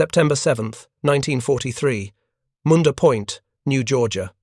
September 7, 1943, Munda Point, New Georgia.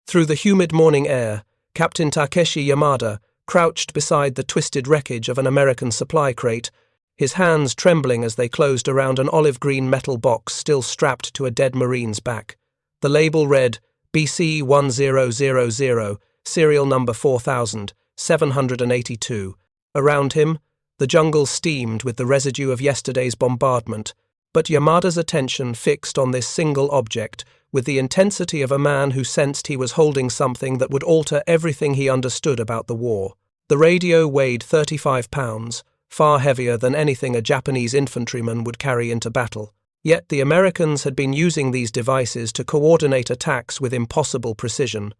Through the humid morning air, Captain Takeshi Yamada crouched beside the twisted wreckage of an American supply crate, his hands trembling as they closed around an olive-green metal box still strapped to a dead Marine's back. The label read BC 1000, serial number 4782. Around him, the jungle steamed with the residue of yesterday's bombardment, but Yamada's attention fixed on this single object with the intensity of a man who sensed he was holding something that would alter everything he understood about the war. The radio weighed 35 pounds, far heavier than anything a Japanese infantryman would carry into battle. Yet the Americans had been using these devices to coordinate attacks with impossible precision,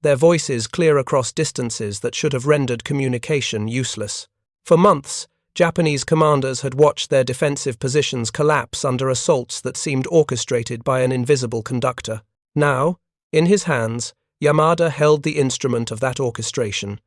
their voices clear across distances that should have rendered communication useless. For months, Japanese commanders had watched their defensive positions collapse under assaults that seemed orchestrated by an invisible conductor. Now, in his hands, Yamada held the instrument of that orchestration.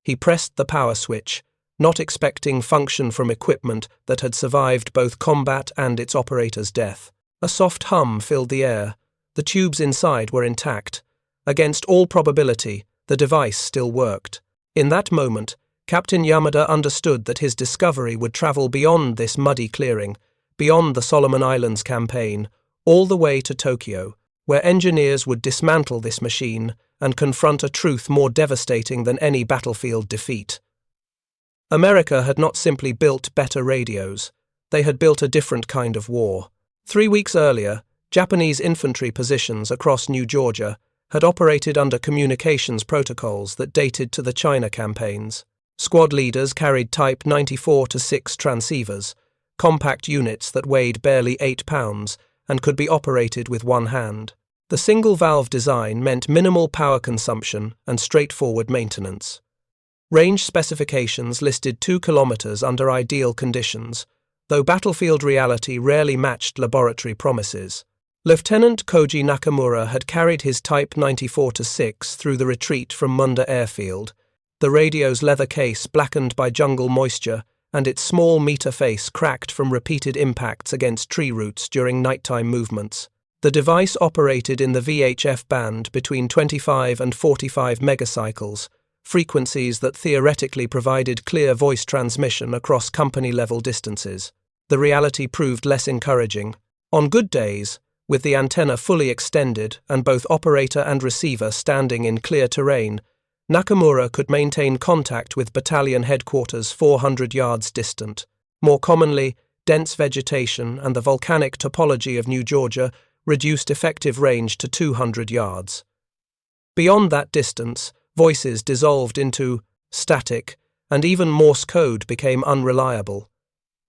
He pressed the power switch, not expecting function from equipment that had survived both combat and its operator's death. A soft hum filled the air. The tubes inside were intact. Against all probability, the device still worked. In that moment, Captain Yamada understood that his discovery would travel beyond this muddy clearing, beyond the Solomon Islands campaign, all the way to Tokyo, where engineers would dismantle this machine and confront a truth more devastating than any battlefield defeat. America had not simply built better radios, they had built a different kind of war. 3 weeks earlier, Japanese infantry positions across New Georgia had operated under communications protocols that dated to the China campaigns. Squad leaders carried Type 94-6 transceivers, compact units that weighed barely 8 pounds and could be operated with one hand. The single-valve design meant minimal power consumption and straightforward maintenance. Range specifications listed 2 kilometers under ideal conditions, though battlefield reality rarely matched laboratory promises. Lieutenant Koji Nakamura had carried his Type 94-6 through the retreat from Munda airfield, the radio's leather case blackened by jungle moisture and its small meter face cracked from repeated impacts against tree roots during nighttime movements. The device operated in the VHF band between 25 and 45 megacycles, frequencies that theoretically provided clear voice transmission across company-level distances. The reality proved less encouraging. On good days, with the antenna fully extended and both operator and receiver standing in clear terrain, Nakamura could maintain contact with battalion headquarters 400 yards distant. More commonly, dense vegetation and the volcanic topology of New Georgia reduced effective range to 200 yards. Beyond that distance, voices dissolved into static, and even Morse code became unreliable.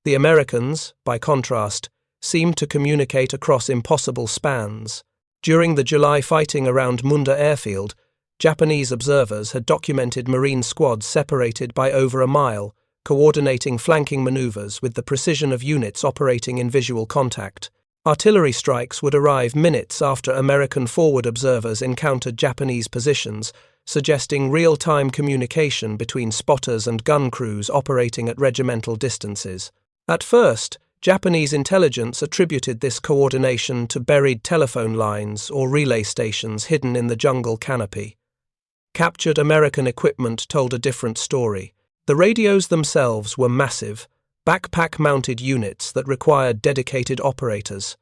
The Americans, by contrast, seemed to communicate across impossible spans. During the July fighting around Munda airfield, Japanese observers had documented Marine squads separated by over a mile, coordinating flanking maneuvers with the precision of units operating in visual contact. Artillery strikes would arrive minutes after American forward observers encountered Japanese positions, suggesting real-time communication between spotters and gun crews operating at regimental distances. At first, Japanese intelligence attributed this coordination to buried telephone lines or relay stations hidden in the jungle canopy. Captured American equipment told a different story. The radios themselves were massive, backpack-mounted units that required dedicated operators.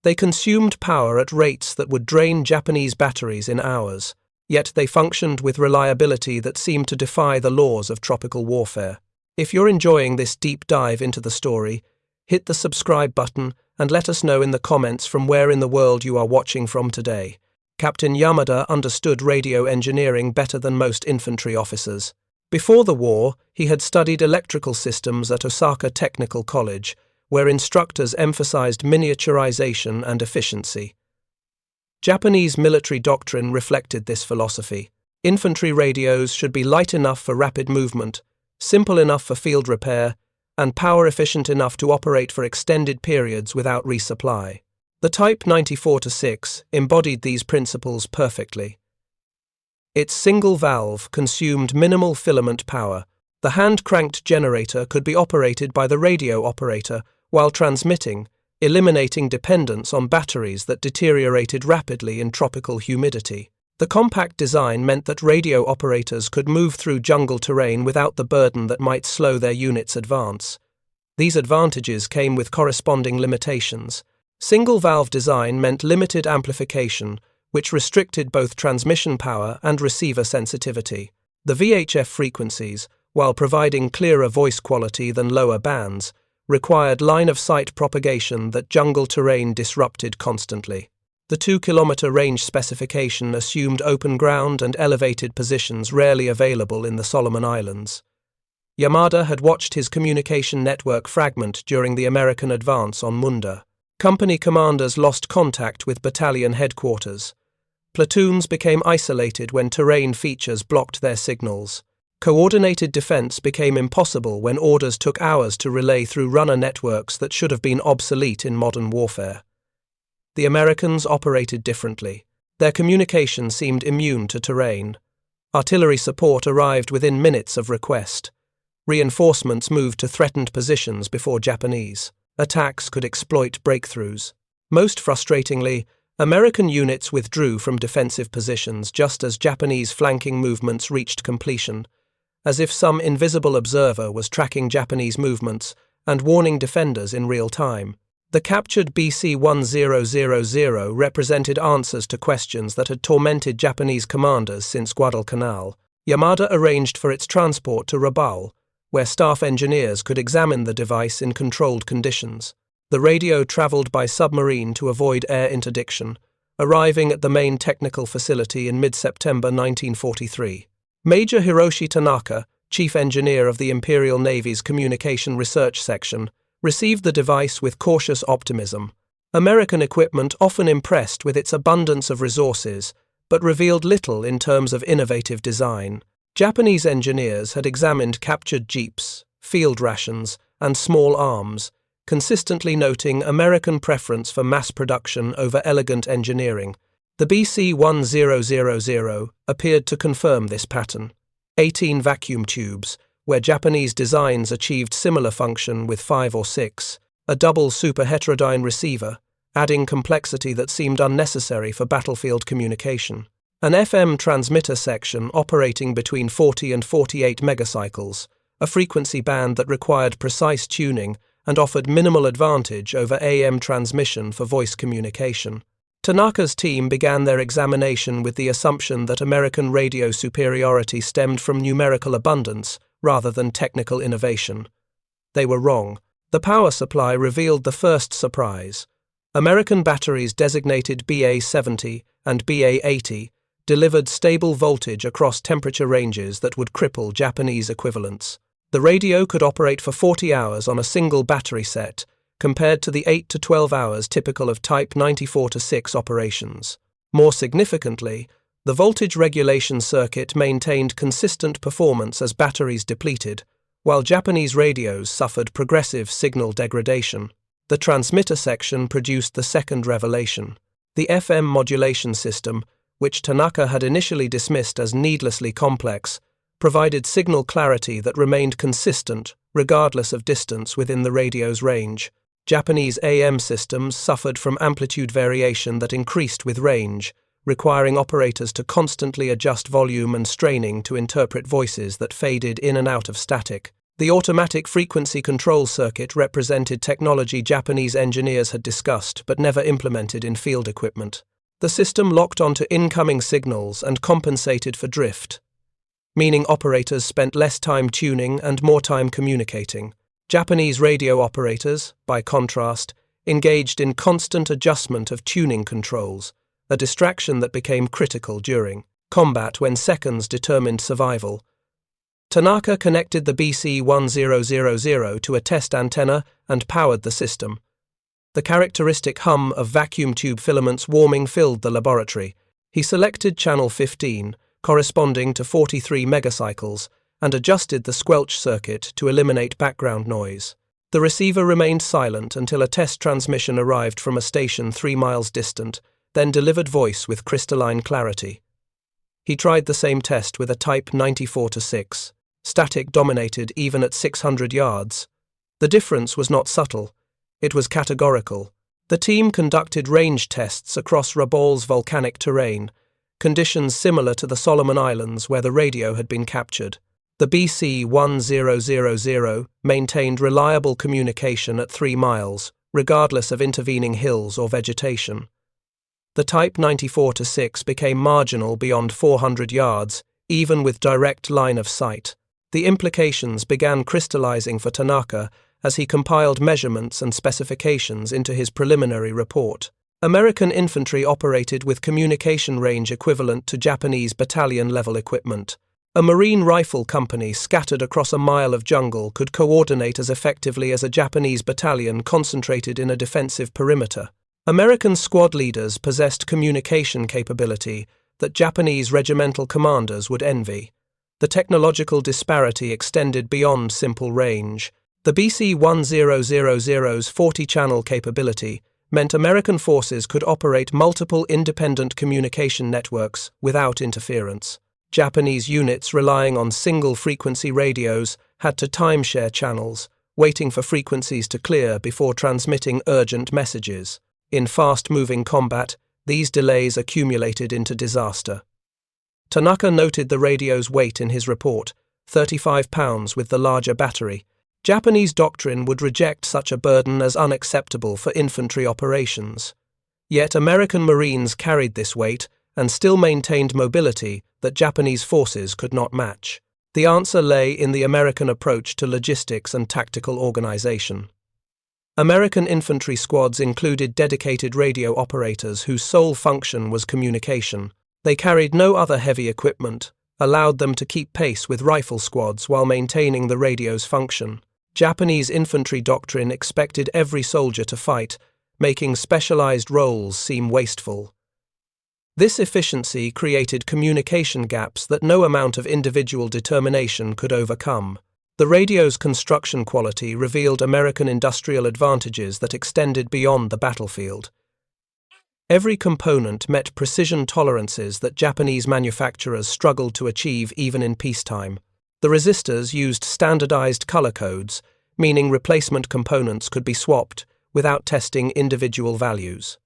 They consumed power at rates that would drain Japanese batteries in hours, yet they functioned with reliability that seemed to defy the laws of tropical warfare. If you're enjoying this deep dive into the story, hit the subscribe button and let us know in the comments from where in the world you are watching from today. Captain Yamada understood radio engineering better than most infantry officers. Before the war, he had studied electrical systems at Osaka Technical College, where instructors emphasized miniaturization and efficiency. Japanese military doctrine reflected this philosophy. Infantry radios should be light enough for rapid movement, simple enough for field repair, and power-efficient enough to operate for extended periods without resupply. The Type 94-6 embodied these principles perfectly. Its single valve consumed minimal filament power. The hand-cranked generator could be operated by the radio operator while transmitting, eliminating dependence on batteries that deteriorated rapidly in tropical humidity. The compact design meant that radio operators could move through jungle terrain without the burden that might slow their unit's advance. These advantages came with corresponding limitations. Single-valve design meant limited amplification, which restricted both transmission power and receiver sensitivity. The VHF frequencies, while providing clearer voice quality than lower bands, required line-of-sight propagation that jungle terrain disrupted constantly. The 2-kilometer range specification assumed open ground and elevated positions rarely available in the Solomon Islands. Yamada had watched his communication network fragment during the American advance on Munda. Company commanders lost contact with battalion headquarters. Platoons became isolated when terrain features blocked their signals. Coordinated defense became impossible when orders took hours to relay through runner networks that should have been obsolete in modern warfare. The Americans operated differently. Their communication seemed immune to terrain. Artillery support arrived within minutes of request. Reinforcements moved to threatened positions before Japanese attacks could exploit breakthroughs. Most frustratingly, American units withdrew from defensive positions just as Japanese flanking movements reached completion, as if some invisible observer was tracking Japanese movements and warning defenders in real time. The captured BC-1000 represented answers to questions that had tormented Japanese commanders since Guadalcanal. Yamada arranged for its transport to Rabaul, where staff engineers could examine the device in controlled conditions. The radio traveled by submarine to avoid air interdiction, arriving at the main technical facility in mid-September 1943. Major Hiroshi Tanaka, chief engineer of the Imperial Navy's Communication Research Section, received the device with cautious optimism. American equipment often impressed with its abundance of resources, but revealed little in terms of innovative design. Japanese engineers had examined captured jeeps, field rations, and small arms, consistently noting American preference for mass production over elegant engineering. The BC-1000 appeared to confirm this pattern. 18 vacuum tubes, where Japanese designs achieved similar function with 5 or 6, a double superheterodyne receiver, adding complexity that seemed unnecessary for battlefield communication. An FM transmitter section operating between 40 and 48 megacycles, a frequency band that required precise tuning and offered minimal advantage over AM transmission for voice communication. Tanaka's team began their examination with the assumption that American radio superiority stemmed from numerical abundance rather than technical innovation. They were wrong. The power supply revealed the first surprise. American batteries designated BA-70 and BA-80 delivered stable voltage across temperature ranges that would cripple Japanese equivalents. The radio could operate for 40 hours on a single battery set, compared to the 8 to 12 hours typical of Type 94-6 operations. More significantly, the voltage regulation circuit maintained consistent performance as batteries depleted, while Japanese radios suffered progressive signal degradation. The transmitter section produced the second revelation. The FM modulation system, which Tanaka had initially dismissed as needlessly complex, provided signal clarity that remained consistent regardless of distance within the radio's range. Japanese AM systems suffered from amplitude variation that increased with range, requiring operators to constantly adjust volume and straining to interpret voices that faded in and out of static. The automatic frequency control circuit represented technology Japanese engineers had discussed but never implemented in field equipment. The system locked onto incoming signals and compensated for drift, meaning operators spent less time tuning and more time communicating. Japanese radio operators, by contrast, engaged in constant adjustment of tuning controls, a distraction that became critical during combat when seconds determined survival. Tanaka connected the BC-1000 to a test antenna and powered the system. The characteristic hum of vacuum tube filaments warming filled the laboratory. He selected channel 15, corresponding to 43 megacycles, and adjusted the squelch circuit to eliminate background noise. The receiver remained silent until a test transmission arrived from a station 3 miles distant, then delivered voice with crystalline clarity. He tried the same test with a Type 94-6. Static dominated even at 600 yards. The difference was not subtle. It was categorical. The team conducted range tests across Rabaul's volcanic terrain, conditions similar to the Solomon Islands where the radio had been captured. The BC-1000 maintained reliable communication at 3 miles, regardless of intervening hills or vegetation. The Type 94-6 became marginal beyond 400 yards, even with direct line of sight. The implications began crystallizing for Tanaka as he compiled measurements and specifications into his preliminary report. American infantry operated with communication range equivalent to Japanese battalion-level equipment. A Marine rifle company scattered across a mile of jungle could coordinate as effectively as a Japanese battalion concentrated in a defensive perimeter. American squad leaders possessed communication capability that Japanese regimental commanders would envy. The technological disparity extended beyond simple range. The BC-1000's 40-channel capability meant American forces could operate multiple independent communication networks without interference. Japanese units relying on single-frequency radios had to timeshare channels, waiting for frequencies to clear before transmitting urgent messages. In fast-moving combat, these delays accumulated into disaster. Tanaka noted the radio's weight in his report, 35 pounds with the larger battery. Japanese doctrine would reject such a burden as unacceptable for infantry operations. Yet American Marines carried this weight and still maintained mobility that Japanese forces could not match. The answer lay in the American approach to logistics and tactical organization. American infantry squads included dedicated radio operators whose sole function was communication. They carried no other heavy equipment, allowed them to keep pace with rifle squads while maintaining the radio's function. Japanese infantry doctrine expected every soldier to fight, making specialized roles seem wasteful. This efficiency created communication gaps that no amount of individual determination could overcome. The radio's construction quality revealed American industrial advantages that extended beyond the battlefield. Every component met precision tolerances that Japanese manufacturers struggled to achieve even in peacetime. The resistors used standardized color codes, meaning replacement components could be swapped without testing individual values.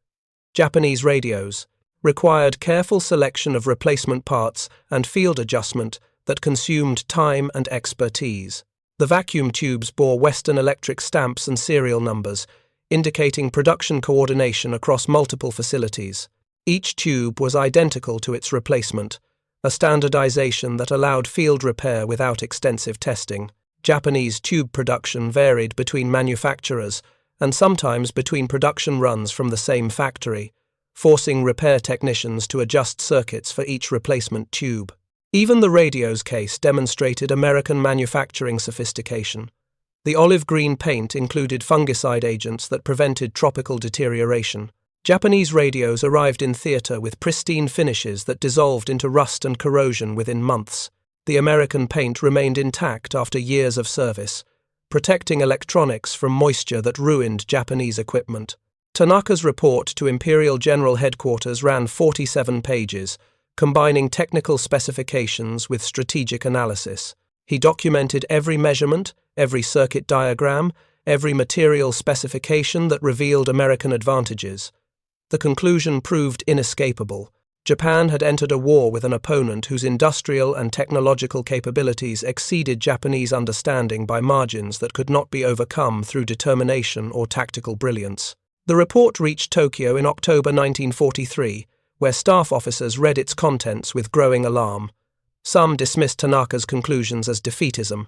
Japanese radios required careful selection of replacement parts and field adjustment that consumed time and expertise. The vacuum tubes bore Western Electric stamps and serial numbers, indicating production coordination across multiple facilities. Each tube was identical to its replacement, a standardization that allowed field repair without extensive testing. Japanese tube production varied between manufacturers and sometimes between production runs from the same factory, forcing repair technicians to adjust circuits for each replacement tube. Even the radio's case demonstrated American manufacturing sophistication. The olive green paint included fungicide agents that prevented tropical deterioration. Japanese radios arrived in theater with pristine finishes that dissolved into rust and corrosion within months. The American paint remained intact after years of service, protecting electronics from moisture that ruined Japanese equipment. Tanaka's report to Imperial General Headquarters ran 47 pages, combining technical specifications with strategic analysis. He documented every measurement, every circuit diagram, every material specification that revealed American advantages. The conclusion proved inescapable. Japan had entered a war with an opponent whose industrial and technological capabilities exceeded Japanese understanding by margins that could not be overcome through determination or tactical brilliance. The report reached Tokyo in October 1943, where staff officers read its contents with growing alarm. Some dismissed Tanaka's conclusions as defeatism.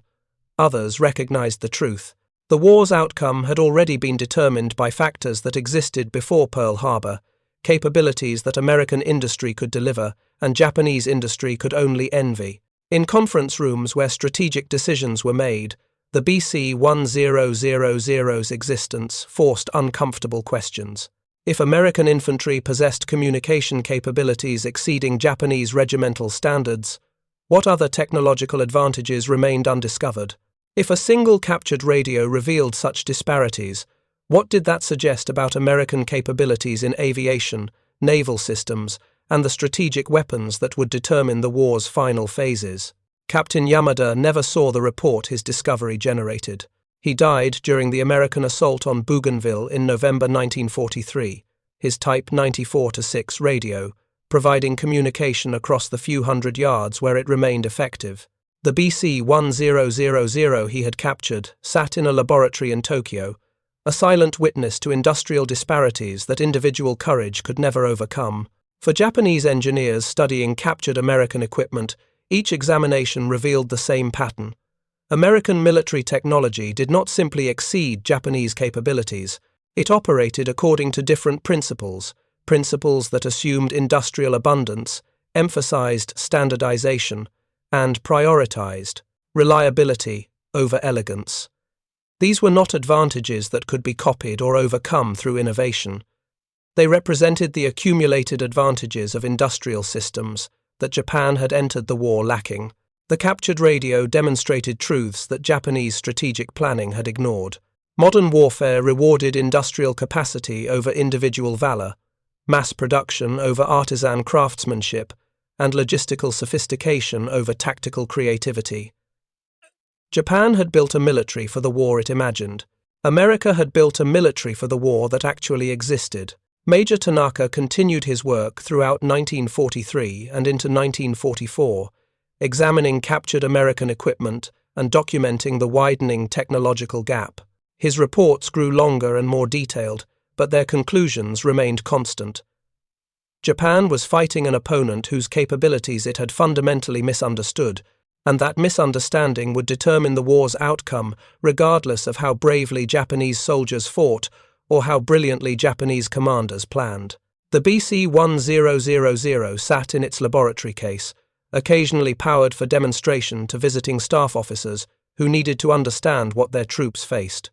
Others recognized the truth. The war's outcome had already been determined by factors that existed before Pearl Harbor, capabilities that American industry could deliver and Japanese industry could only envy. In conference rooms where strategic decisions were made, the BC-1000's existence forced uncomfortable questions. If American infantry possessed communication capabilities exceeding Japanese regimental standards, what other technological advantages remained undiscovered? If a single captured radio revealed such disparities, what did that suggest about American capabilities in aviation, naval systems, and the strategic weapons that would determine the war's final phases? Captain Yamada never saw the report his discovery generated. He died during the American assault on Bougainville in November 1943, his Type 94-6 radio, providing communication across the few hundred yards where it remained effective. The BC-1000 he had captured sat in a laboratory in Tokyo, a silent witness to industrial disparities that individual courage could never overcome. For Japanese engineers studying captured American equipment, each examination revealed the same pattern. American military technology did not simply exceed Japanese capabilities, it operated according to different principles that assumed industrial abundance, emphasized standardization, and prioritized reliability over elegance. These were not advantages that could be copied or overcome through innovation. They represented the accumulated advantages of industrial systems that Japan had entered the war lacking. The captured radio demonstrated truths that Japanese strategic planning had ignored. Modern warfare rewarded industrial capacity over individual valor, mass production over artisan craftsmanship, and logistical sophistication over tactical creativity. Japan had built a military for the war it imagined. America had built a military for the war that actually existed. Major Tanaka continued his work throughout 1943 and into 1944, examining captured American equipment and documenting the widening technological gap. His reports grew longer and more detailed, but their conclusions remained constant. Japan was fighting an opponent whose capabilities it had fundamentally misunderstood, and that misunderstanding would determine the war's outcome regardless of how bravely Japanese soldiers fought or how brilliantly Japanese commanders planned. The BC-1000 sat in its laboratory case, occasionally powered for demonstration to visiting staff officers who needed to understand what their troops faced.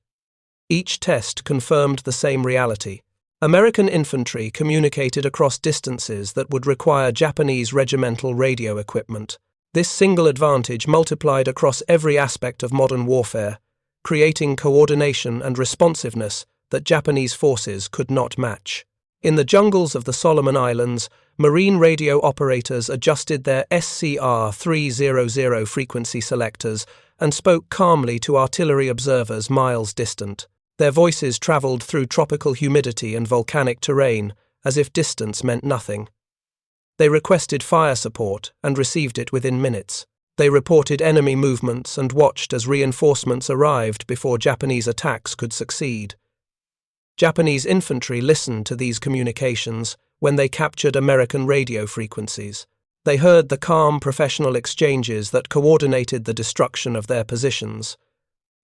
Each test confirmed the same reality. American infantry communicated across distances that would require Japanese regimental radio equipment. This single advantage multiplied across every aspect of modern warfare, creating coordination and responsiveness that Japanese forces could not match. In the jungles of the Solomon Islands, marine radio operators adjusted their SCR-300 frequency selectors and spoke calmly to artillery observers miles distant. Their voices traveled through tropical humidity and volcanic terrain as if distance meant nothing. They requested fire support and received it within minutes. They reported enemy movements and watched as reinforcements arrived before Japanese attacks could succeed. Japanese infantry listened to these communications when they captured American radio frequencies. They heard the calm professional exchanges that coordinated the destruction of their positions.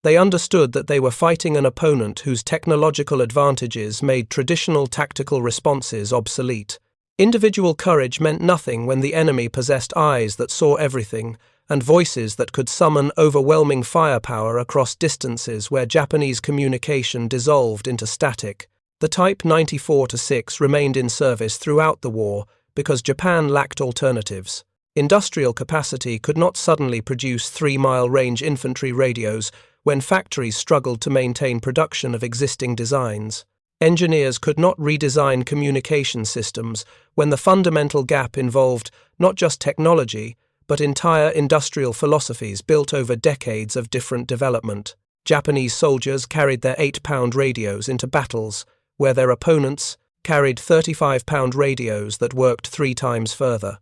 They understood that they were fighting an opponent whose technological advantages made traditional tactical responses obsolete. Individual courage meant nothing when the enemy possessed eyes that saw everything and voices that could summon overwhelming firepower across distances where Japanese communication dissolved into static. The Type 94-6 remained in service throughout the war because Japan lacked alternatives. Industrial capacity could not suddenly produce 3-mile range infantry radios when factories struggled to maintain production of existing designs. Engineers could not redesign communication systems when the fundamental gap involved not just technology, but entire industrial philosophies built over decades of different development. Japanese soldiers carried their 8-pound radios into battles, where their opponents carried 35-pound radios that worked 3 times further.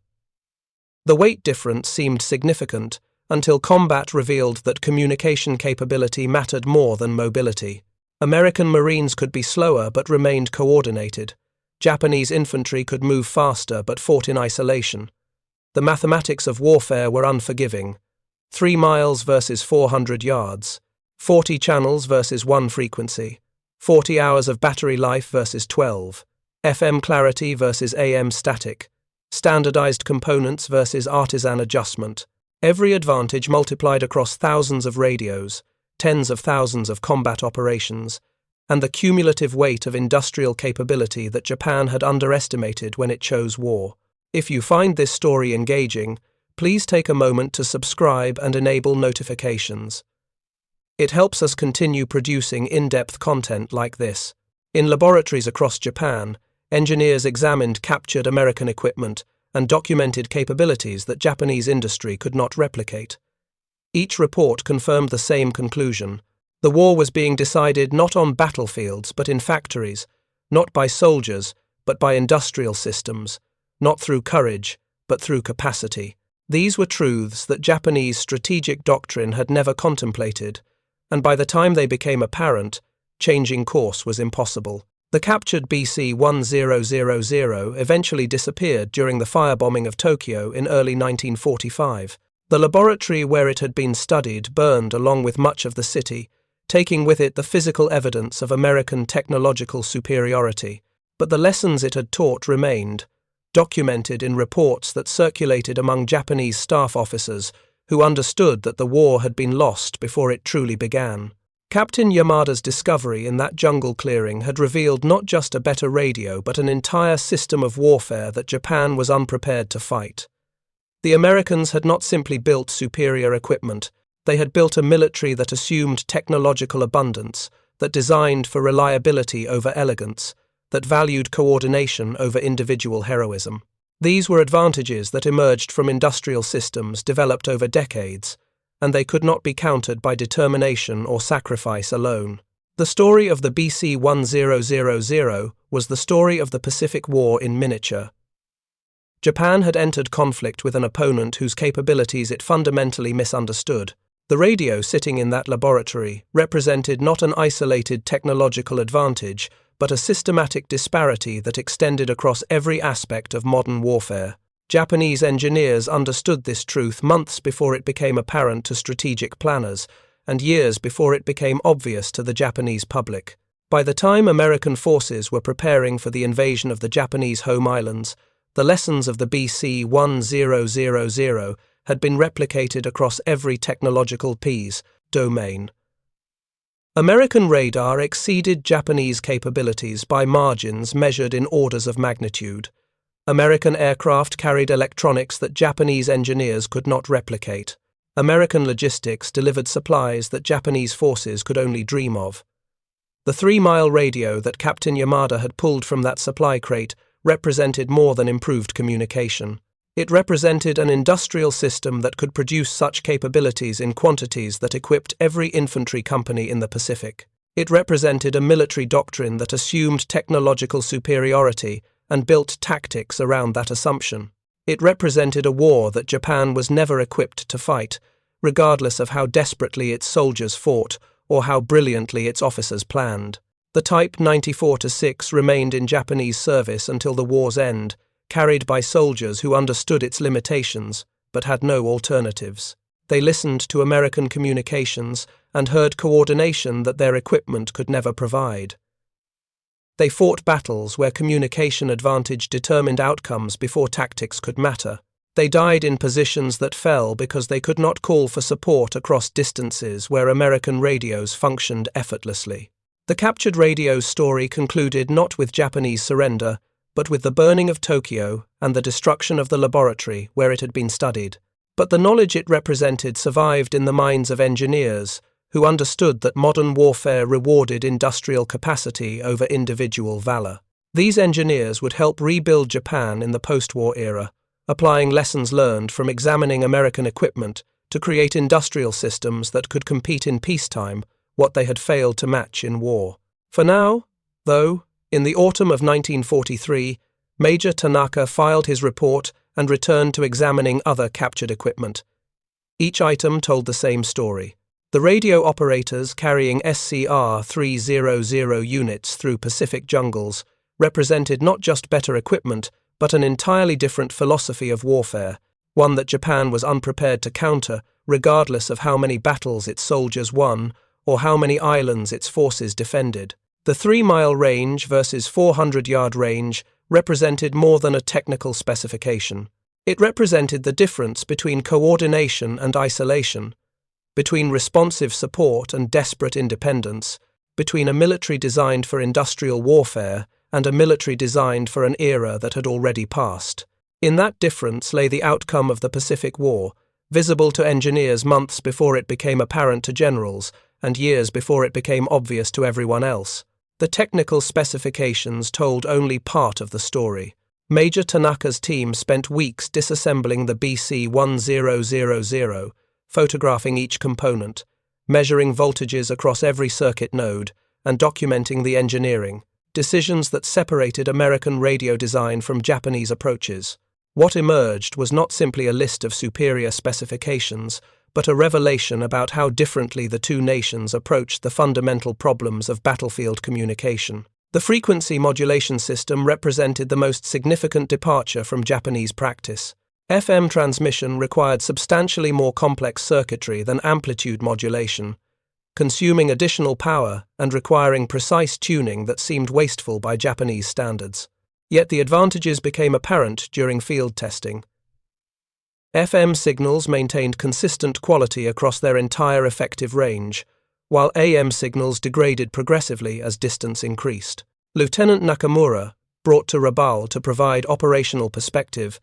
The weight difference seemed significant until combat revealed that communication capability mattered more than mobility. American Marines could be slower but remained coordinated. Japanese infantry could move faster but fought in isolation. The mathematics of warfare were unforgiving. 3 miles versus 400 yards, 40 channels versus 1 frequency, 40 hours of battery life versus 12, FM clarity versus AM static, standardized components versus artisan adjustment. Every advantage multiplied across thousands of radios, tens of thousands of combat operations, and the cumulative weight of industrial capability that Japan had underestimated when it chose war. If you find this story engaging, please take a moment to subscribe and enable notifications. It helps us continue producing in-depth content like this. In laboratories across Japan, engineers examined captured American equipment and documented capabilities that Japanese industry could not replicate. Each report confirmed the same conclusion. The war was being decided not on battlefields but in factories, not by soldiers but by industrial systems, not through courage but through capacity. These were truths that Japanese strategic doctrine had never contemplated, and by the time they became apparent, changing course was impossible. The captured BC-1000 eventually disappeared during the firebombing of Tokyo in early 1945. The laboratory where it had been studied burned along with much of the city, taking with it the physical evidence of American technological superiority. But the lessons it had taught remained, documented in reports that circulated among Japanese staff officers who understood that the war had been lost before it truly began. Captain Yamada's discovery in that jungle clearing had revealed not just a better radio but an entire system of warfare that Japan was unprepared to fight. The Americans had not simply built superior equipment, they had built a military that assumed technological abundance, that designed for reliability over elegance, that valued coordination over individual heroism. These were advantages that emerged from industrial systems developed over decades, and they could not be countered by determination or sacrifice alone. The story of the BC-1000 was the story of the Pacific War in miniature. Japan had entered conflict with an opponent whose capabilities it fundamentally misunderstood. The radio sitting in that laboratory represented not an isolated technological advantage, but a systematic disparity that extended across every aspect of modern warfare. Japanese engineers understood this truth months before it became apparent to strategic planners, and years before it became obvious to the Japanese public. By the time American forces were preparing for the invasion of the Japanese home islands, the lessons of the BC-1000 had been replicated across every technological domain. American radar exceeded Japanese capabilities by margins measured in orders of magnitude. American aircraft carried electronics that Japanese engineers could not replicate. American logistics delivered supplies that Japanese forces could only dream of. The 3-mile radio that Captain Yamada had pulled from that supply crate represented more than improved communication. It represented an industrial system that could produce such capabilities in quantities that equipped every infantry company in the Pacific. It represented a military doctrine that assumed technological superiority and built tactics around that assumption. It represented a war that Japan was never equipped to fight, regardless of how desperately its soldiers fought or how brilliantly its officers planned. The Type 94-6 remained in Japanese service until the war's end, carried by soldiers who understood its limitations but had no alternatives. They listened to American communications and heard coordination that their equipment could never provide. They fought battles where communication advantage determined outcomes before tactics could matter. They died in positions that fell because they could not call for support across distances where American radios functioned effortlessly. The captured radio's story concluded not with Japanese surrender, but with the burning of Tokyo and the destruction of the laboratory where it had been studied. But the knowledge it represented survived in the minds of engineers, who understood that modern warfare rewarded industrial capacity over individual valor. These engineers would help rebuild Japan in the post-war era, applying lessons learned from examining American equipment to create industrial systems that could compete in peacetime what they had failed to match in war. For now, though, in the autumn of 1943, Major Tanaka filed his report and returned to examining other captured equipment. Each item told the same story. The radio operators carrying SCR-300 units through Pacific jungles represented not just better equipment, but an entirely different philosophy of warfare, one that Japan was unprepared to counter, regardless of how many battles its soldiers won or how many islands its forces defended. The 3-mile range versus 400-yard range represented more than a technical specification. It represented the difference between coordination and isolation, between responsive support and desperate independence, between a military designed for industrial warfare and a military designed for an era that had already passed. In that difference lay the outcome of the Pacific War, visible to engineers months before it became apparent to generals and years before it became obvious to everyone else. The technical specifications told only part of the story. Major Tanaka's team spent weeks disassembling the BC-1000, photographing each component, measuring voltages across every circuit node and documenting the engineering, decisions that separated American radio design from Japanese approaches. What emerged was not simply a list of superior specifications, but a revelation about how differently the two nations approached the fundamental problems of battlefield communication. The frequency modulation system represented the most significant departure from Japanese practice. FM transmission required substantially more complex circuitry than amplitude modulation, consuming additional power and requiring precise tuning that seemed wasteful by Japanese standards. Yet the advantages became apparent during field testing. FM signals maintained consistent quality across their entire effective range, while AM signals degraded progressively as distance increased. Lieutenant Nakamura, brought to Rabaul to provide operational perspective,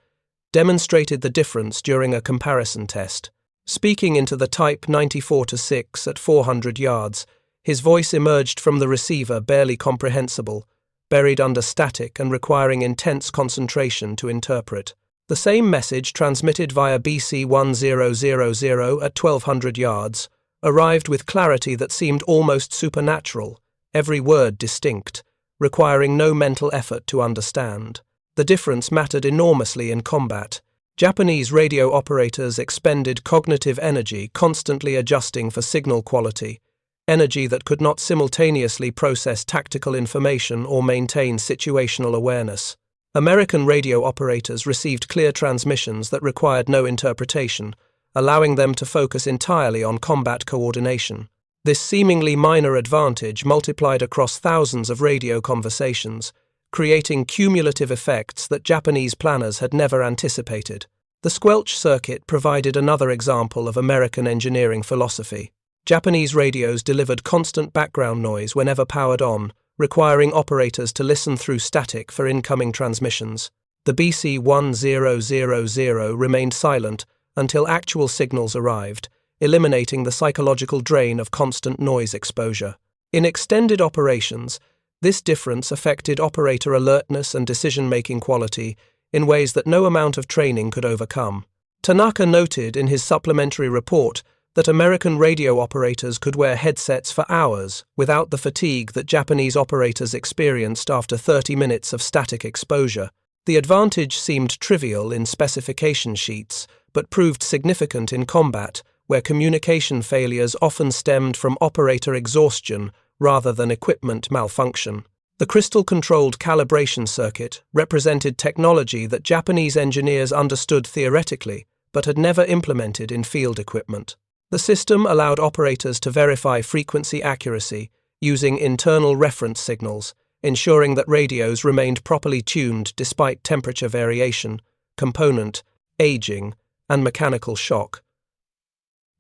demonstrated the difference during a comparison test. Speaking into the Type 94-6 at 400 yards, his voice emerged from the receiver barely comprehensible, buried under static and requiring intense concentration to interpret. The same message transmitted via BC-1000 at 1200 yards arrived with clarity that seemed almost supernatural, every word distinct, requiring no mental effort to understand. The difference mattered enormously in combat. Japanese radio operators expended cognitive energy constantly adjusting for signal quality, energy that could not simultaneously process tactical information or maintain situational awareness. American radio operators received clear transmissions that required no interpretation, allowing them to focus entirely on combat coordination. This seemingly minor advantage multiplied across thousands of radio conversations, creating cumulative effects that Japanese planners had never anticipated. The squelch circuit provided another example of American engineering philosophy. Japanese radios delivered constant background noise whenever powered on, requiring operators to listen through static for incoming transmissions. The BC-1000 remained silent until actual signals arrived, eliminating the psychological drain of constant noise exposure. In extended operations, this difference affected operator alertness and decision-making quality in ways that no amount of training could overcome. Tanaka noted in his supplementary report that American radio operators could wear headsets for hours without the fatigue that Japanese operators experienced after 30 minutes of static exposure. The advantage seemed trivial in specification sheets, but proved significant in combat, where communication failures often stemmed from operator exhaustion rather than equipment malfunction. The crystal-controlled calibration circuit represented technology that Japanese engineers understood theoretically, but had never implemented in field equipment. The system allowed operators to verify frequency accuracy using internal reference signals, ensuring that radios remained properly tuned despite temperature variation, component, aging, and mechanical shock.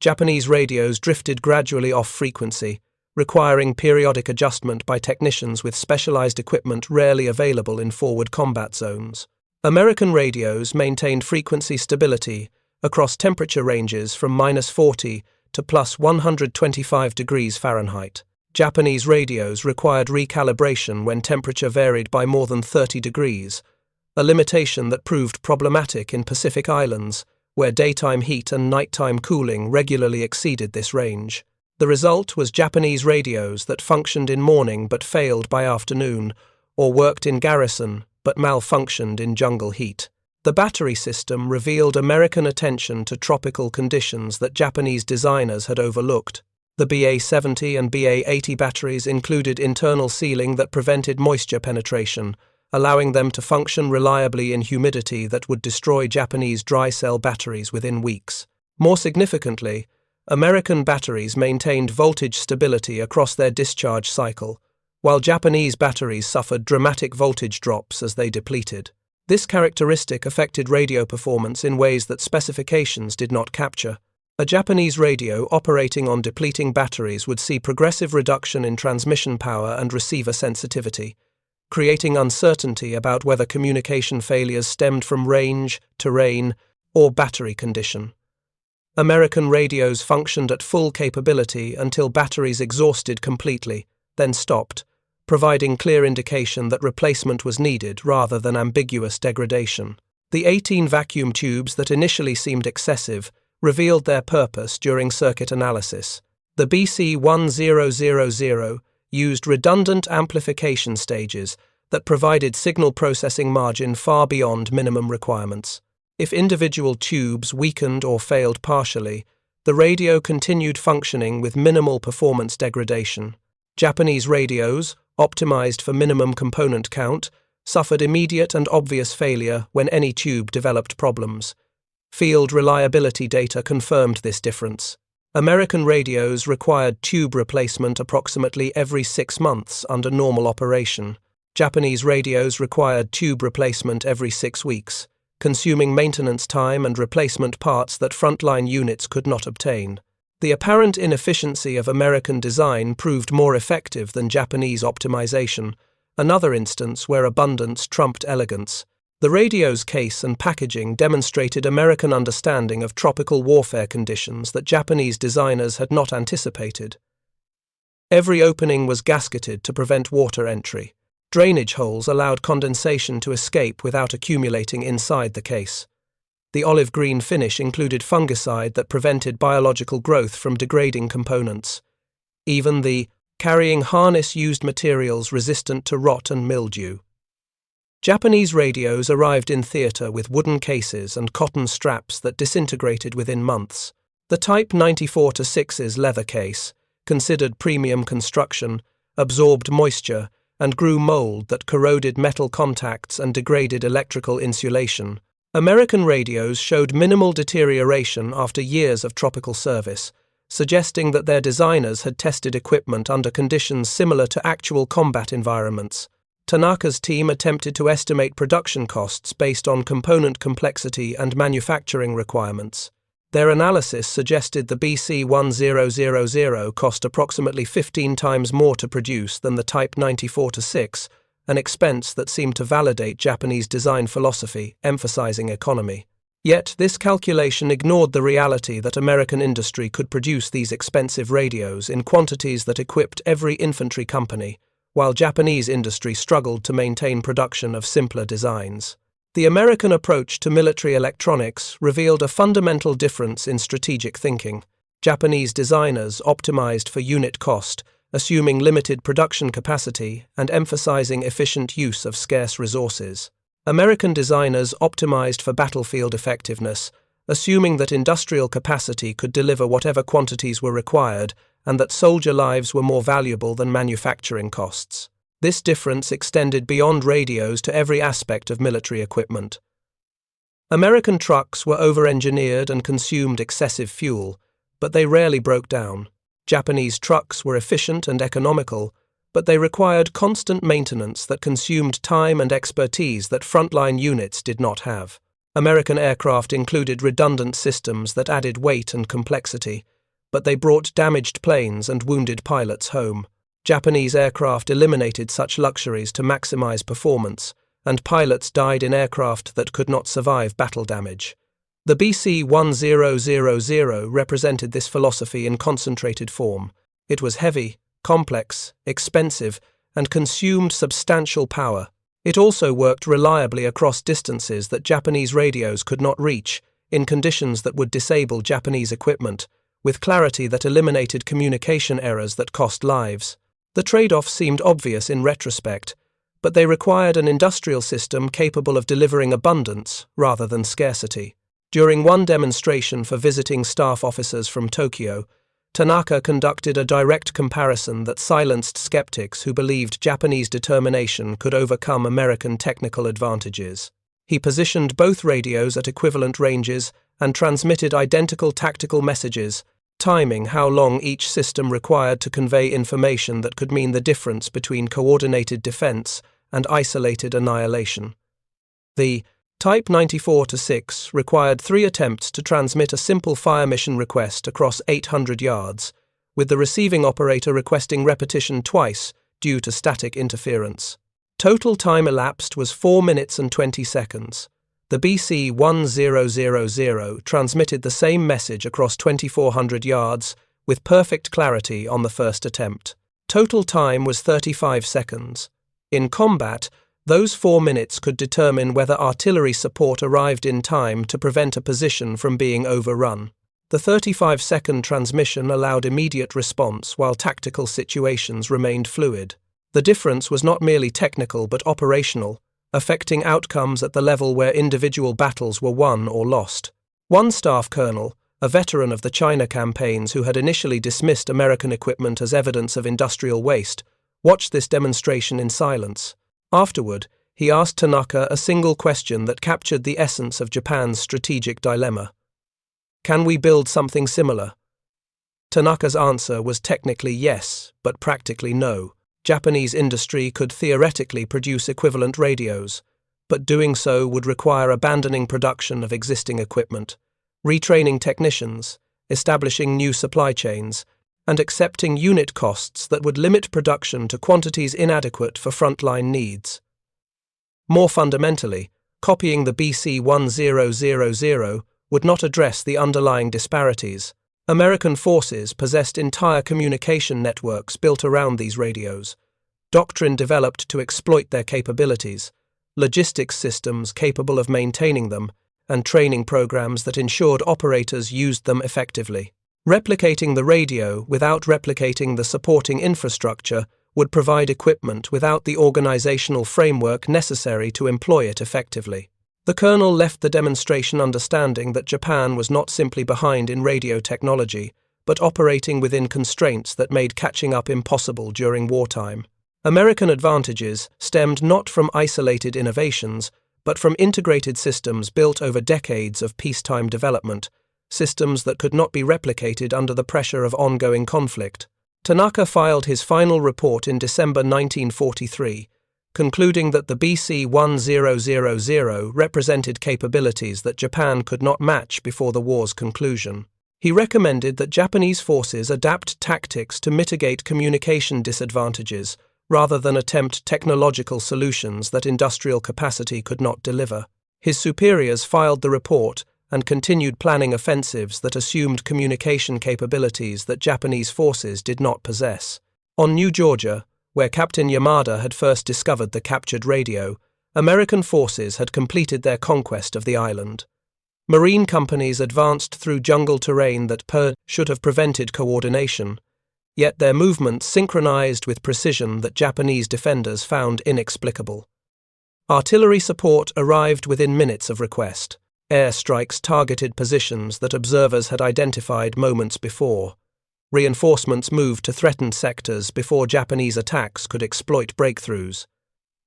Japanese radios drifted gradually off frequency, requiring periodic adjustment by technicians with specialized equipment rarely available in forward combat zones. American radios maintained frequency stability across temperature ranges from -40 to +125 degrees Fahrenheit. Japanese radios required recalibration when temperature varied by more than 30 degrees, a limitation that proved problematic in Pacific Islands, where daytime heat and nighttime cooling regularly exceeded this range. The result was Japanese radios that functioned in morning but failed by afternoon, or worked in garrison but malfunctioned in jungle heat. The battery system revealed American attention to tropical conditions that Japanese designers had overlooked. The BA-70 and BA-80 batteries included internal sealing that prevented moisture penetration, allowing them to function reliably in humidity that would destroy Japanese dry cell batteries within weeks. More significantly, American batteries maintained voltage stability across their discharge cycle, while Japanese batteries suffered dramatic voltage drops as they depleted. This characteristic affected radio performance in ways that specifications did not capture. A Japanese radio operating on depleting batteries would see progressive reduction in transmission power and receiver sensitivity, creating uncertainty about whether communication failures stemmed from range, terrain, or battery condition. American radios functioned at full capability until batteries exhausted completely, then stopped, providing clear indication that replacement was needed rather than ambiguous degradation. The 18 vacuum tubes that initially seemed excessive revealed their purpose during circuit analysis. The BC-1000 used redundant amplification stages that provided signal processing margin far beyond minimum requirements. If individual tubes weakened or failed partially, the radio continued functioning with minimal performance degradation. Japanese radios, optimized for minimum component count, suffered immediate and obvious failure when any tube developed problems. Field reliability data confirmed this difference. American radios required tube replacement approximately every 6 months under normal operation. Japanese radios required tube replacement every 6 weeks, consuming maintenance time and replacement parts that frontline units could not obtain. The apparent inefficiency of American design proved more effective than Japanese optimization, another instance where abundance trumped elegance. The radio's case and packaging demonstrated American understanding of tropical warfare conditions that Japanese designers had not anticipated. Every opening was gasketed to prevent water entry. Drainage holes allowed condensation to escape without accumulating inside the case. The olive green finish included fungicide that prevented biological growth from degrading components. Even the carrying harness used materials resistant to rot and mildew. Japanese radios arrived in theater with wooden cases and cotton straps that disintegrated within months. The Type 94-6's leather case, considered premium construction, absorbed moisture and grew mold that corroded metal contacts and degraded electrical insulation. American radios showed minimal deterioration after years of tropical service, suggesting that their designers had tested equipment under conditions similar to actual combat environments. Tanaka's team attempted to estimate production costs based on component complexity and manufacturing requirements. Their analysis suggested the BC-1000 cost approximately 15 times more to produce than the Type 94-6, an expense that seemed to validate Japanese design philosophy, emphasizing economy. Yet, this calculation ignored the reality that American industry could produce these expensive radios in quantities that equipped every infantry company, while Japanese industry struggled to maintain production of simpler designs. The American approach to military electronics revealed a fundamental difference in strategic thinking. Japanese designers optimized for unit cost, assuming limited production capacity and emphasizing efficient use of scarce resources. American designers optimized for battlefield effectiveness, assuming that industrial capacity could deliver whatever quantities were required and that soldier lives were more valuable than manufacturing costs. This difference extended beyond radios to every aspect of military equipment. American trucks were over-engineered and consumed excessive fuel, but they rarely broke down. Japanese trucks were efficient and economical, but they required constant maintenance that consumed time and expertise that frontline units did not have. American aircraft included redundant systems that added weight and complexity, but they brought damaged planes and wounded pilots home. Japanese aircraft eliminated such luxuries to maximize performance, and pilots died in aircraft that could not survive battle damage. The BC-1000 represented this philosophy in concentrated form. It was heavy, complex, expensive, and consumed substantial power. It also worked reliably across distances that Japanese radios could not reach, in conditions that would disable Japanese equipment, with clarity that eliminated communication errors that cost lives. The trade-off seemed obvious in retrospect, but they required an industrial system capable of delivering abundance rather than scarcity. During one demonstration for visiting staff officers from Tokyo, Tanaka conducted a direct comparison that silenced skeptics who believed Japanese determination could overcome American technical advantages. He positioned both radios at equivalent ranges and transmitted identical tactical messages, timing how long each system required to convey information that could mean the difference between coordinated defense and isolated annihilation. The Type 94-6 required 3 attempts to transmit a simple fire mission request across 800 yards, with the receiving operator requesting repetition twice due to static interference. Total time elapsed was 4 minutes and 20 seconds. The BC-1000 transmitted the same message across 2,400 yards with perfect clarity on the first attempt. Total time was 35 seconds. In combat, those 4 minutes could determine whether artillery support arrived in time to prevent a position from being overrun. The 35-second transmission allowed immediate response while tactical situations remained fluid. The difference was not merely technical but operational, affecting outcomes at the level where individual battles were won or lost. One staff colonel, a veteran of the China campaigns who had initially dismissed American equipment as evidence of industrial waste, watched this demonstration in silence. Afterward, he asked Tanaka a single question that captured the essence of Japan's strategic dilemma. Can we build something similar? Tanaka's answer was technically yes, but practically no. Japanese industry could theoretically produce equivalent radios, but doing so would require abandoning production of existing equipment, retraining technicians, establishing new supply chains, and accepting unit costs that would limit production to quantities inadequate for frontline needs. More fundamentally, copying the BC-1000 would not address the underlying disparities. American forces possessed entire communication networks built around these radios, doctrine developed to exploit their capabilities, logistics systems capable of maintaining them, and training programs that ensured operators used them effectively. Replicating the radio without replicating the supporting infrastructure would provide equipment without the organizational framework necessary to employ it effectively. The colonel left the demonstration understanding that Japan was not simply behind in radio technology, but operating within constraints that made catching up impossible during wartime. American advantages stemmed not from isolated innovations, but from integrated systems built over decades of peacetime development, systems that could not be replicated under the pressure of ongoing conflict. Tanaka filed his final report in December 1943, concluding that the BC-1000 represented capabilities that Japan could not match before the war's conclusion. He recommended that Japanese forces adapt tactics to mitigate communication disadvantages rather than attempt technological solutions that industrial capacity could not deliver. His superiors filed the report and continued planning offensives that assumed communication capabilities that Japanese forces did not possess. On New Georgia, where Captain Yamada had first discovered the captured radio, American forces had completed their conquest of the island. Marine companies advanced through jungle terrain that should have prevented coordination, yet their movements synchronized with precision that Japanese defenders found inexplicable. Artillery support arrived within minutes of request. Airstrikes targeted positions that observers had identified moments before. Reinforcements moved to threatened sectors before Japanese attacks could exploit breakthroughs.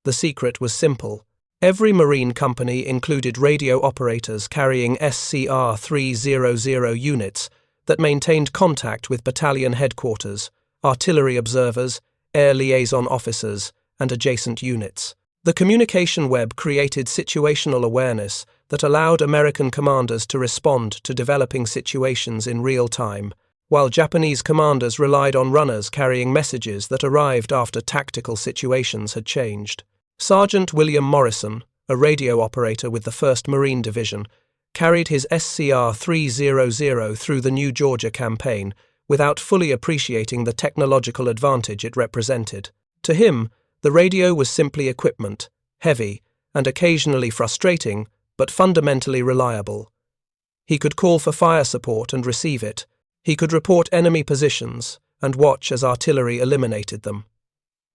The secret was simple. Every marine company included radio operators carrying SCR-300 units that maintained contact with battalion headquarters, artillery observers, air liaison officers, and adjacent units. The communication web created situational awareness that allowed American commanders to respond to developing situations in real time, while Japanese commanders relied on runners carrying messages that arrived after tactical situations had changed. Sergeant William Morrison, a radio operator with the 1st Marine Division, carried his SCR-300 through the New Georgia campaign without fully appreciating the technological advantage it represented. To him, the radio was simply equipment, heavy, and occasionally frustrating, but fundamentally reliable. He could call for fire support and receive it. He could report enemy positions and watch as artillery eliminated them.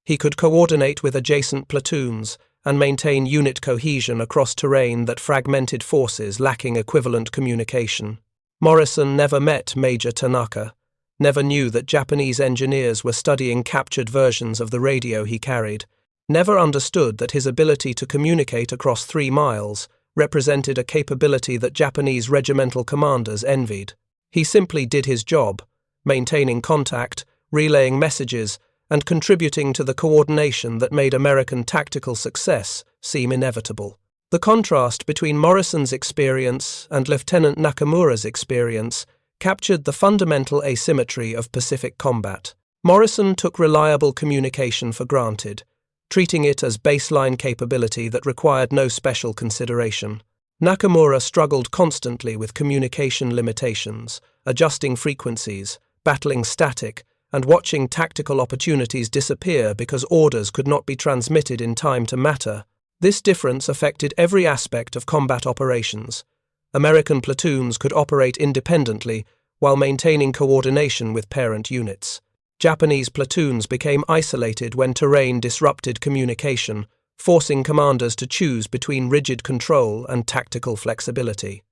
He could coordinate with adjacent platoons and maintain unit cohesion across terrain that fragmented forces lacking equivalent communication. Morrison never met Major Tanaka, never knew that Japanese engineers were studying captured versions of the radio he carried, never understood that his ability to communicate across 3 miles represented a capability that Japanese regimental commanders envied. He simply did his job, maintaining contact, relaying messages, and contributing to the coordination that made American tactical success seem inevitable. The contrast between Morrison's experience and Lieutenant Nakamura's experience captured the fundamental asymmetry of Pacific combat. Morrison took reliable communication for granted, treating it as baseline capability that required no special consideration. Nakamura struggled constantly with communication limitations, adjusting frequencies, battling static, and watching tactical opportunities disappear because orders could not be transmitted in time to matter. This difference affected every aspect of combat operations, American platoons could operate independently while maintaining coordination with parent units. Japanese platoons became isolated when terrain disrupted communication, forcing commanders to choose between rigid control and tactical flexibility.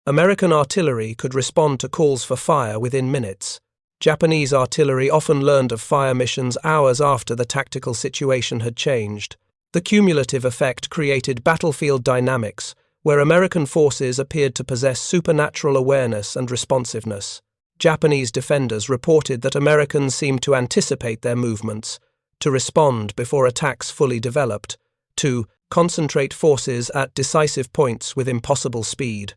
American artillery could respond to calls for fire within minutes. Japanese artillery often learned of fire missions hours after the tactical situation had changed. The cumulative effect created battlefield dynamics, where American forces appeared to possess supernatural awareness and responsiveness. Japanese defenders reported that Americans seemed to anticipate their movements, to respond before attacks fully developed, to concentrate forces at decisive points with impossible speed.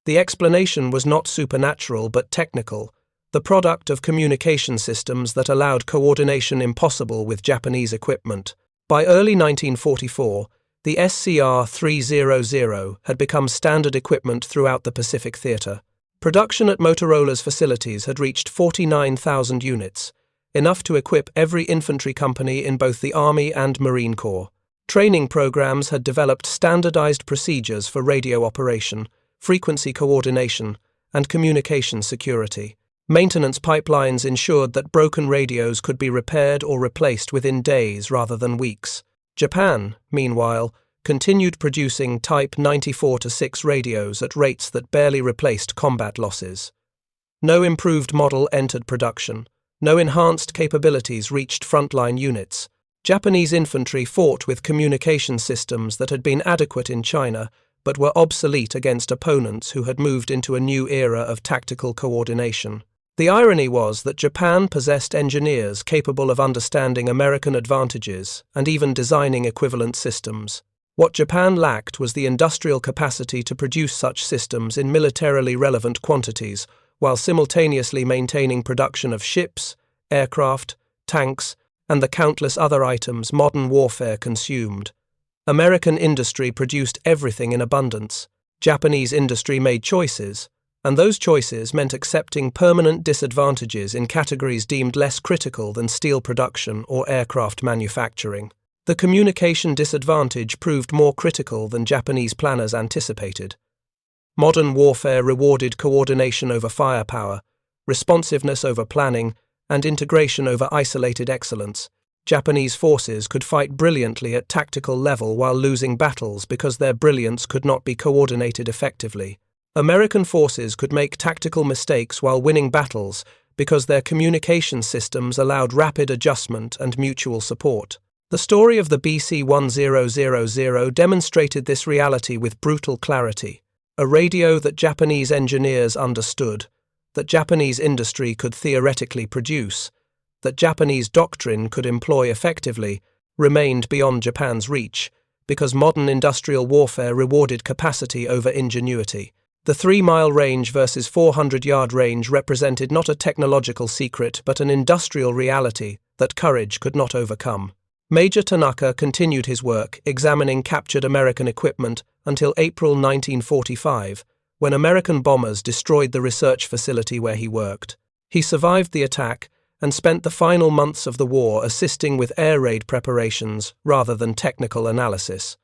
The explanation was not supernatural but technical, the product of communication systems that allowed coordination impossible with Japanese equipment. By early 1944, the SCR-300 had become standard equipment throughout the Pacific Theater. Production at Motorola's facilities had reached 49,000 units, enough to equip every infantry company in both the Army and Marine Corps. Training programs had developed standardized procedures for radio operation, frequency coordination, and communication security. Maintenance pipelines ensured that broken radios could be repaired or replaced within days rather than weeks. Japan, meanwhile, continued producing Type 94-6 radios at rates that barely replaced combat losses. No improved model entered production. No enhanced capabilities reached frontline units. Japanese infantry fought with communication systems that had been adequate in China, but were obsolete against opponents who had moved into a new era of tactical coordination. The irony was that Japan possessed engineers capable of understanding American advantages and even designing equivalent systems. What Japan lacked was the industrial capacity to produce such systems in militarily relevant quantities, while simultaneously maintaining production of ships, aircraft, tanks, and the countless other items modern warfare consumed. American industry produced everything in abundance. Japanese industry made choices, and those choices meant accepting permanent disadvantages in categories deemed less critical than steel production or aircraft manufacturing. The communication disadvantage proved more critical than Japanese planners anticipated. Modern warfare rewarded coordination over firepower, responsiveness over planning, and integration over isolated excellence. Japanese forces could fight brilliantly at tactical level while losing battles because their brilliance could not be coordinated effectively. American forces could make tactical mistakes while winning battles because their communication systems allowed rapid adjustment and mutual support. The story of the BC-1000 demonstrated this reality with brutal clarity. A radio that Japanese engineers understood, that Japanese industry could theoretically produce, that Japanese doctrine could employ effectively, remained beyond Japan's reach, because modern industrial warfare rewarded capacity over ingenuity. The 3-mile range versus 400-yard range represented not a technological secret but an industrial reality that courage could not overcome. Major Tanaka continued his work, examining captured American equipment until April 1945, when American bombers destroyed the research facility where he worked. He survived the attack and spent the final months of the war assisting with air raid preparations rather than technical analysis.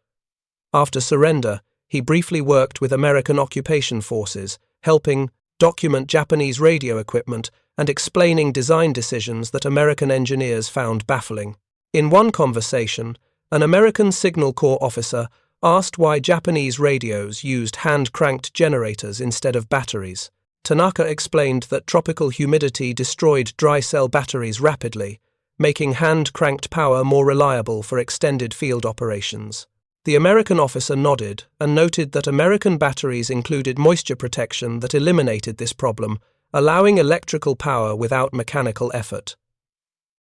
After surrender, he briefly worked with American occupation forces, helping document Japanese radio equipment and explaining design decisions that American engineers found baffling. In one conversation, an American Signal Corps officer asked why Japanese radios used hand-cranked generators instead of batteries. Tanaka explained that tropical humidity destroyed dry cell batteries rapidly, making hand-cranked power more reliable for extended field operations. The American officer nodded and noted that American batteries included moisture protection that eliminated this problem, allowing electrical power without mechanical effort.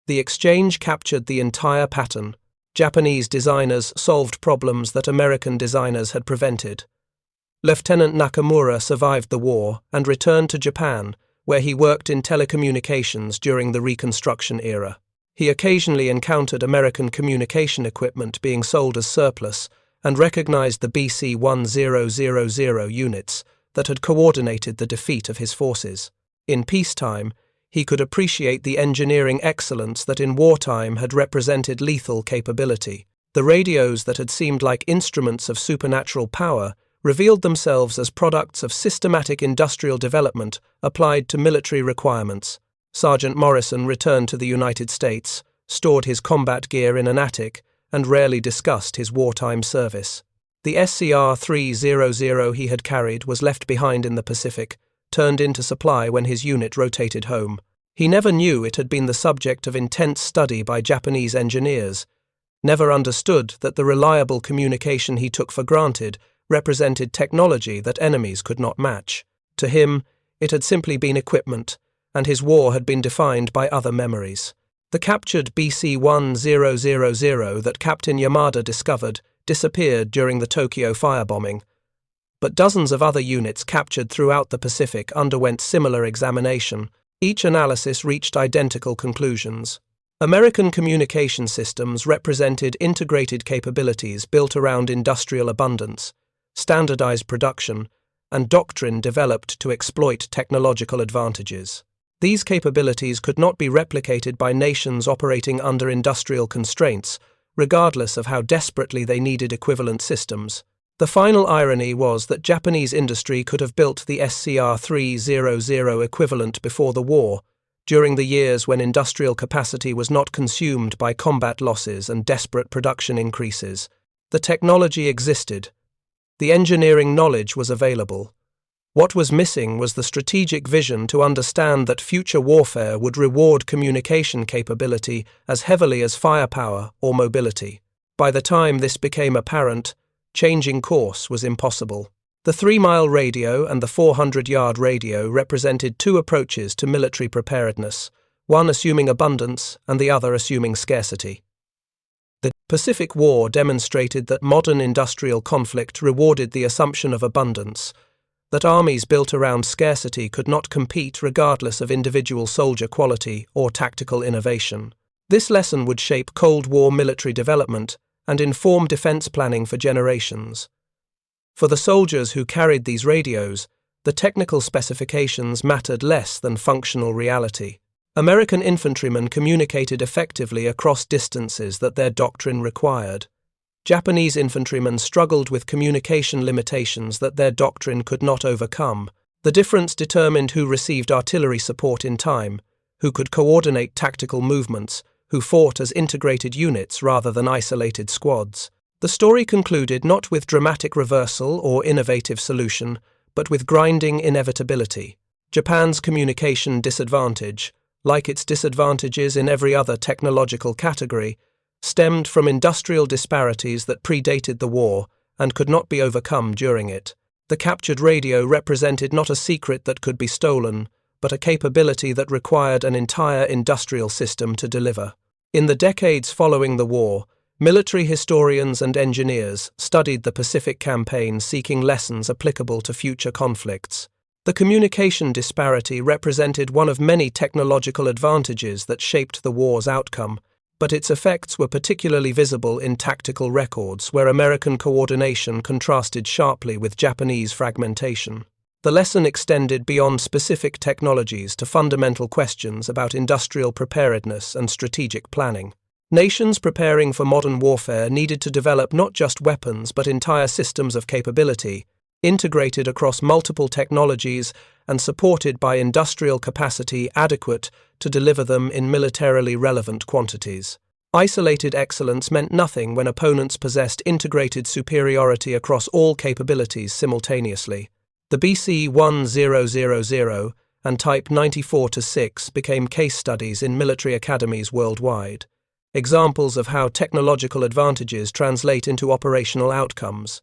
The exchange captured the entire pattern. Japanese designers solved problems that American designers had prevented. Lieutenant Nakamura survived the war and returned to Japan, where he worked in telecommunications during the Reconstruction era. He occasionally encountered American communication equipment being sold as surplus and recognized the BC-1000 units that had coordinated the defeat of his forces. In peacetime, he could appreciate the engineering excellence that in wartime had represented lethal capability. The radios that had seemed like instruments of supernatural power revealed themselves as products of systematic industrial development applied to military requirements. Sergeant Morrison returned to the United States, stored his combat gear in an attic, and rarely discussed his wartime service. The SCR-300 he had carried was left behind in the Pacific, turned into supply when his unit rotated home. He never knew it had been the subject of intense study by Japanese engineers, never understood that the reliable communication he took for granted represented technology that enemies could not match. To him, it had simply been equipment, and his war had been defined by other memories. The captured BC-1000 that Captain Yamada discovered disappeared during the Tokyo firebombing, but dozens of other units captured throughout the Pacific underwent similar examination. Each analysis reached identical conclusions. American communication systems represented integrated capabilities built around industrial abundance, standardized production, and doctrine developed to exploit technological advantages. These capabilities could not be replicated by nations operating under industrial constraints, regardless of how desperately they needed equivalent systems. The final irony was that Japanese industry could have built the SCR-300 equivalent before the war, during the years when industrial capacity was not consumed by combat losses and desperate production increases. The technology existed. The engineering knowledge was available. What was missing was the strategic vision to understand that future warfare would reward communication capability as heavily as firepower or mobility. By the time this became apparent, changing course was impossible. The 3-mile radio and the 400-yard radio represented two approaches to military preparedness, one assuming abundance and the other assuming scarcity. The Pacific War demonstrated that modern industrial conflict rewarded the assumption of abundance, that armies built around scarcity could not compete regardless of individual soldier quality or tactical innovation. This lesson would shape Cold War military development and inform defense planning for generations. For the soldiers who carried these radios, the technical specifications mattered less than functional reality. American infantrymen communicated effectively across distances that their doctrine required. Japanese infantrymen struggled with communication limitations that their doctrine could not overcome. The difference determined who received artillery support in time, who could coordinate tactical movements, who fought as integrated units rather than isolated squads. The story concluded not with dramatic reversal or innovative solution, but with grinding inevitability. Japan's communication disadvantage, like its disadvantages in every other technological category, stemmed from industrial disparities that predated the war and could not be overcome during it. The captured radio represented not a secret that could be stolen, but a capability that required an entire industrial system to deliver. In the decades following the war, military historians and engineers studied the Pacific Campaign seeking lessons applicable to future conflicts. The communication disparity represented one of many technological advantages that shaped the war's outcome, but its effects were particularly visible in tactical records where American coordination contrasted sharply with Japanese fragmentation. The lesson extended beyond specific technologies to fundamental questions about industrial preparedness and strategic planning. Nations preparing for modern warfare needed to develop not just weapons but entire systems of capability, integrated across multiple technologies and supported by industrial capacity adequate to deliver them in militarily relevant quantities. Isolated excellence meant nothing when opponents possessed integrated superiority across all capabilities simultaneously. The BC-1000 and Type 94-6 became case studies in military academies worldwide, examples of how technological advantages translate into operational outcomes.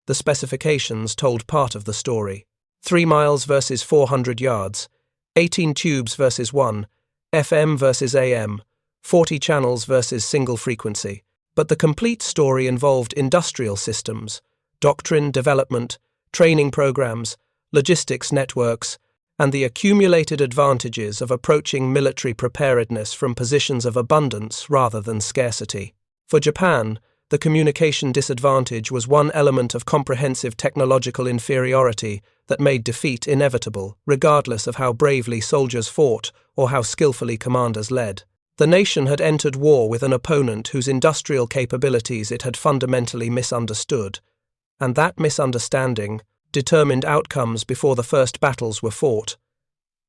The specifications told part of the story. 3 miles versus 400 yards, 18 tubes versus 1, FM versus AM, 40 channels versus single frequency. But the complete story involved industrial systems, doctrine development, training programs, logistics networks, and the accumulated advantages of approaching military preparedness from positions of abundance rather than scarcity. For Japan, the communication disadvantage was one element of comprehensive technological inferiority that made defeat inevitable, regardless of how bravely soldiers fought or how skillfully commanders led. The nation had entered war with an opponent whose industrial capabilities it had fundamentally misunderstood. and that misunderstanding determined outcomes before the first battles were fought.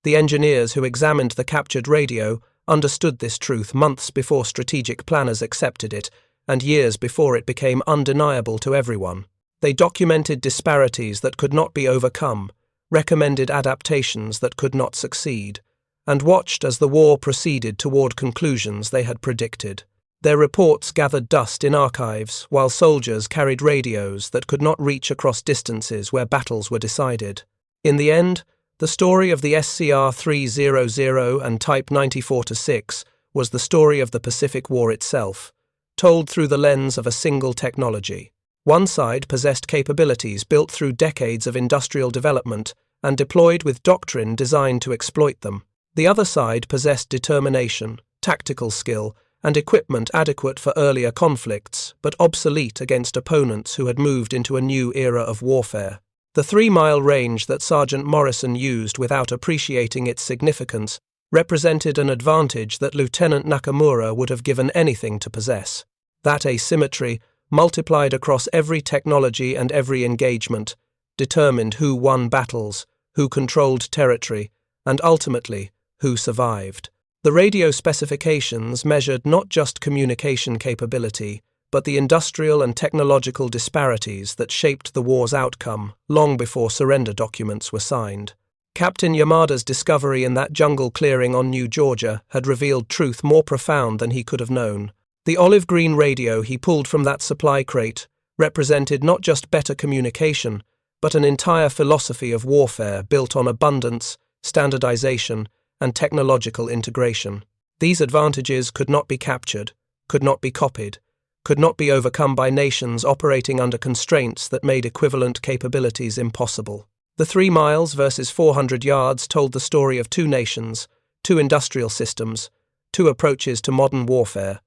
The engineers who examined the captured radio understood this truth months before strategic planners accepted it, and years before it became undeniable to everyone. They documented disparities that could not be overcome, recommended adaptations that could not succeed, and watched as the war proceeded toward conclusions they had predicted. Their reports gathered dust in archives, while soldiers carried radios that could not reach across distances where battles were decided. In the end, the story of the SCR-300 and Type 94-6 was the story of the Pacific War itself, told through the lens of a single technology. One side possessed capabilities built through decades of industrial development and deployed with doctrine designed to exploit them. The other side possessed determination, tactical skill, and equipment adequate for earlier conflicts, but obsolete against opponents who had moved into a new era of warfare. The 3-mile range that Sergeant Morrison used without appreciating its significance represented an advantage that Lieutenant Nakamura would have given anything to possess. That asymmetry, multiplied across every technology and every engagement, determined who won battles, who controlled territory, and ultimately, who survived. The radio specifications measured not just communication capability, but the industrial and technological disparities that shaped the war's outcome long before surrender documents were signed. Captain Yamada's discovery in that jungle clearing on New Georgia had revealed truth more profound than he could have known. The olive-green radio he pulled from that supply crate represented not just better communication, but an entire philosophy of warfare built on abundance, standardization, and technological integration. These advantages could not be captured, could not be copied, could not be overcome by nations operating under constraints that made equivalent capabilities impossible. The 3 miles versus 400 yards told the story of two nations, two industrial systems, two approaches to modern warfare.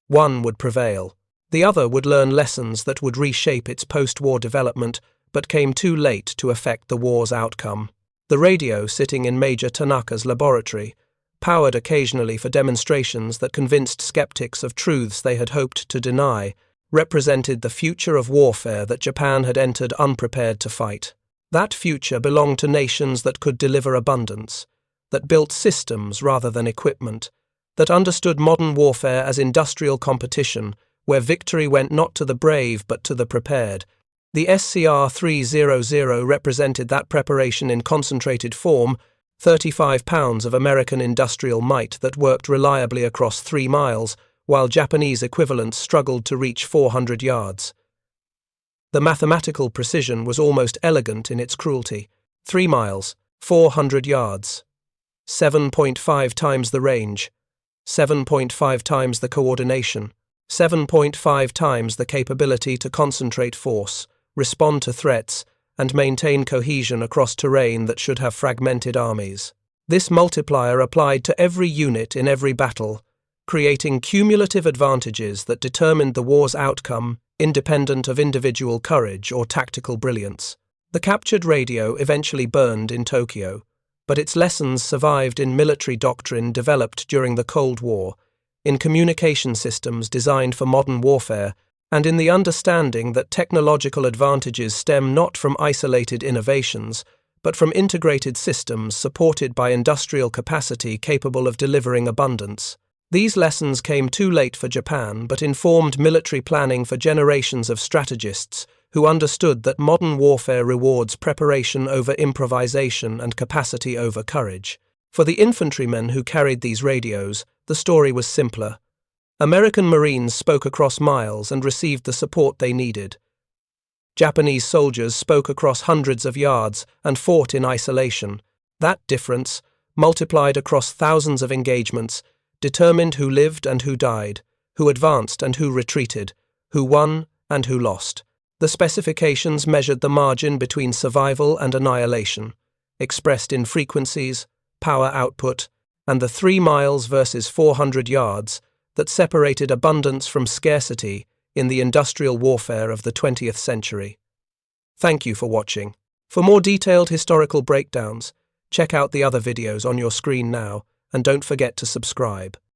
One would prevail. The other would learn lessons that would reshape its post-war development, but came too late to affect the war's outcome. The radio, sitting in Major Tanaka's laboratory, powered occasionally for demonstrations that convinced skeptics of truths they had hoped to deny, represented the future of warfare that Japan had entered unprepared to fight. That future belonged to nations that could deliver abundance, that built systems rather than equipment, that understood modern warfare as industrial competition, where victory went not to the brave but to the prepared. The SCR-300 represented that preparation in concentrated form, 35 pounds of American industrial might that worked reliably across 3 miles, while Japanese equivalents struggled to reach 400 yards. The mathematical precision was almost elegant in its cruelty. 3 miles, 400 yards. 7.5 times the range. 7.5 times the coordination. 7.5 times the capability to concentrate force, respond to threats, and maintain cohesion across terrain that should have fragmented armies. This multiplier applied to every unit in every battle, creating cumulative advantages that determined the war's outcome, independent of individual courage or tactical brilliance. The captured radio eventually burned in Tokyo, but its lessons survived in military doctrine developed during the Cold War, in communication systems designed for modern warfare, and in the understanding that technological advantages stem not from isolated innovations, but from integrated systems supported by industrial capacity capable of delivering abundance. These lessons came too late for Japan, but informed military planning for generations of strategists who understood that modern warfare rewards preparation over improvisation and capacity over courage. For the infantrymen who carried these radios, the story was simpler. American Marines spoke across miles and received the support they needed. Japanese soldiers spoke across hundreds of yards and fought in isolation. That difference, multiplied across thousands of engagements, determined who lived and who died, who advanced and who retreated, who won and who lost. The specifications measured the margin between survival and annihilation, expressed in frequencies, power output, and the 3 miles versus 400 yards that separated abundance from scarcity in the industrial warfare of the 20th century. Thank you for watching. For more detailed historical breakdowns, check out the other videos on your screen now, and don't forget to subscribe.